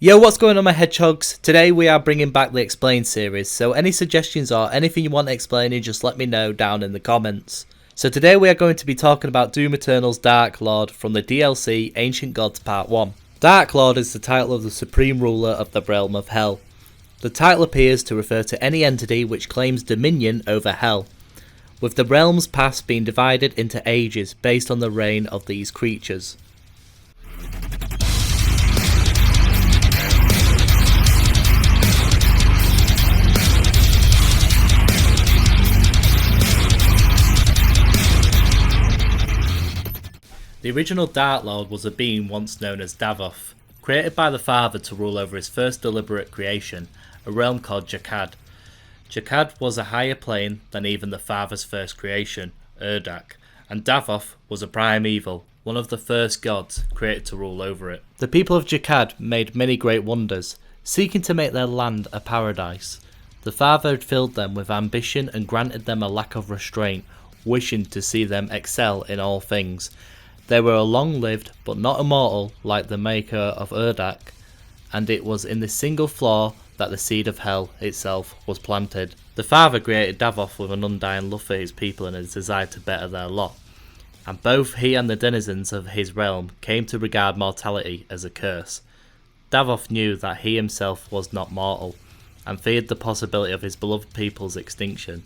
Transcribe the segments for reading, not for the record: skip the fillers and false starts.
Yo, what's going on my hedgehogs? Today we are bringing back the Explain series, so any suggestions or anything you want explaining, just let me know down in the comments. So today we are going to be talking about Doom Eternal's Dark Lord from the DLC Ancient Gods Part 1. Dark Lord is the title of the supreme ruler of the realm of Hell. The title appears to refer to any entity which claims dominion over Hell, with the realms past being divided into ages based on the reign of these creatures. The original Dark Lord was a being once known as Davoth, created by the Father to rule over his first deliberate creation, a realm called Jakad. Jakad was a higher plane than even the Father's first creation, Urdak, and Davoth was a primeval, one of the first gods created to rule over it. The people of Jakad made many great wonders, seeking to make their land a paradise. The Father had filled them with ambition and granted them a lack of restraint, wishing to see them excel in all things. They were long-lived but not immortal like the maker of Urdak, and it was in this single flaw that the seed of hell itself was planted. The Father created Davoth with an undying love for his people and a desire to better their lot, and both he and the denizens of his realm came to regard mortality as a curse. Davoth knew that he himself was not mortal, and feared the possibility of his beloved people's extinction,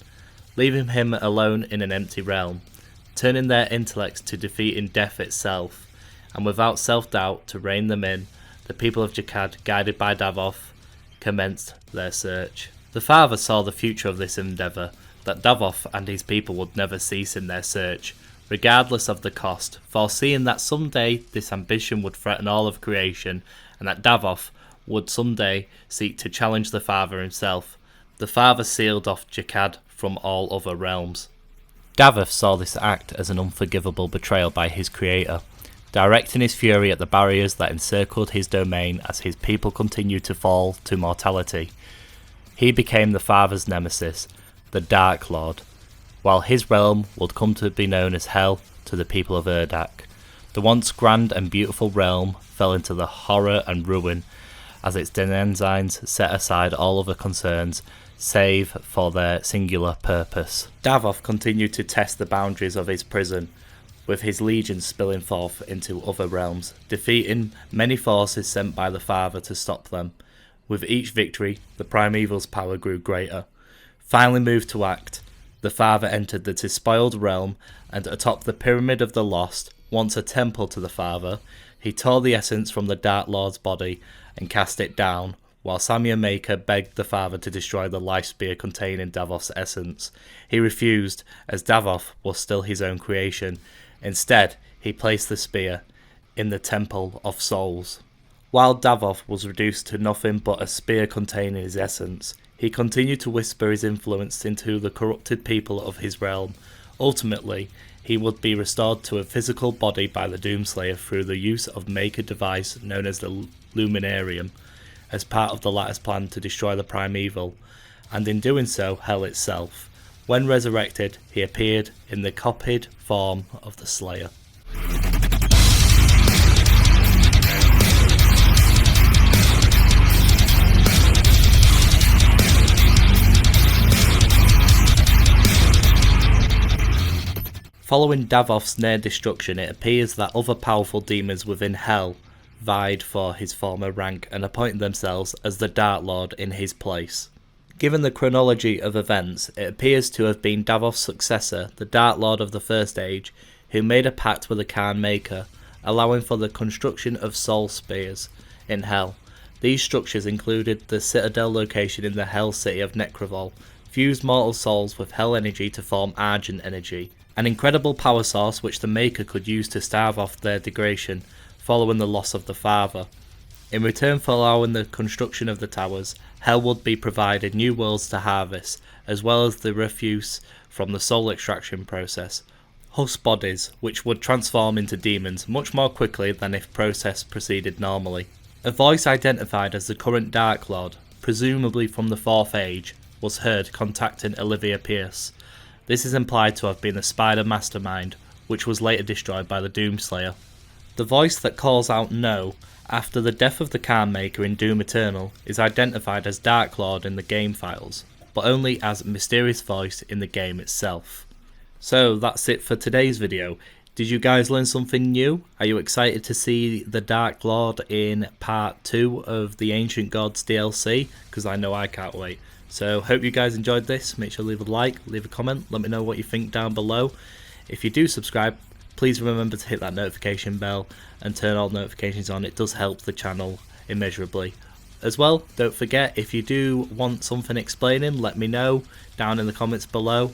leaving him alone in an empty realm, turning their intellects to defeating death itself, and without self-doubt to rein them in, the people of Jakad, guided by Davoth, commenced their search. The Father saw the future of this endeavour, that Davoth and his people would never cease in their search, regardless of the cost, foreseeing that someday this ambition would threaten all of creation, and that Davoth would someday seek to challenge the Father himself. The Father sealed off Jakad from all other realms. Davoth saw this act as an unforgivable betrayal by his creator, directing his fury at the barriers that encircled his domain as his people continued to fall to mortality. He became the Father's nemesis, the Dark Lord, while his realm would come to be known as Hell to the people of Urdak. The once grand and beautiful realm fell into the horror and ruin as its denizens set aside all other concerns save for their singular purpose. Davoth continued to test the boundaries of his prison, with his legions spilling forth into other realms, defeating many forces sent by the Father to stop them. With each victory, the primeval's power grew greater. Finally moved to act, the Father entered the despoiled realm, and atop the Pyramid of the Lost, once a temple to the Father, he tore the essence from the Dark Lord's body and cast it down, while Samir Maker begged the Father to destroy the life spear containing Davoth's essence. He refused, as Davoth was still his own creation. Instead, he placed the spear in the Temple of Souls. While Davoth was reduced to nothing but a spear containing his essence, he continued to whisper his influence into the corrupted people of his realm. Ultimately, he would be restored to a physical body by the Doomslayer through the use of Maker device known as the Luminarium, as part of the latter's plan to destroy the primeval, and in doing so, Hell itself. When resurrected, he appeared in the copied form of the Slayer. Following Davoth's near destruction, it appears that other powerful demons within Hell vied for his former rank and appointed themselves as the Dark Lord in his place. Given the chronology of events, it appears to have been Davoth's successor, the Dark Lord of the First Age, who made a pact with the Khan Maker, allowing for the construction of soul spears in Hell. These structures included the Citadel location in the Hell City of Necrovol, fused mortal souls with Hell energy to form Argent energy, an incredible power source which the Maker could use to starve off their degradation following the loss of the Father. In return for allowing the construction of the towers, Hell would be provided new worlds to harvest, as well as the refuse from the soul extraction process, husk bodies which would transform into demons much more quickly than if process proceeded normally. A voice identified as the current Dark Lord, presumably from the Fourth Age, was heard contacting Olivia Pierce. This is implied to have been the Spider Mastermind, which was later destroyed by the Doomslayer. The voice that calls out no after the death of the Khan maker in Doom Eternal, is identified as Dark Lord in the game files, but only as a mysterious voice in the game itself. So that's it for today's video. Did you guys learn something new? Are you excited to see the Dark Lord in part 2 of the Ancient Gods DLC? Because I know I can't wait. So hope you guys enjoyed this. Make sure to leave a like, leave a comment, let me know what you think down below. If you do subscribe, please remember to hit that notification bell and turn all notifications on. It does help the channel immeasurably. As well, don't forget, if you do want something explaining, let me know down in the comments below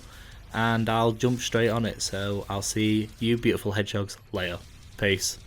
and I'll jump straight on it. So I'll see you beautiful hedgehogs later. Peace.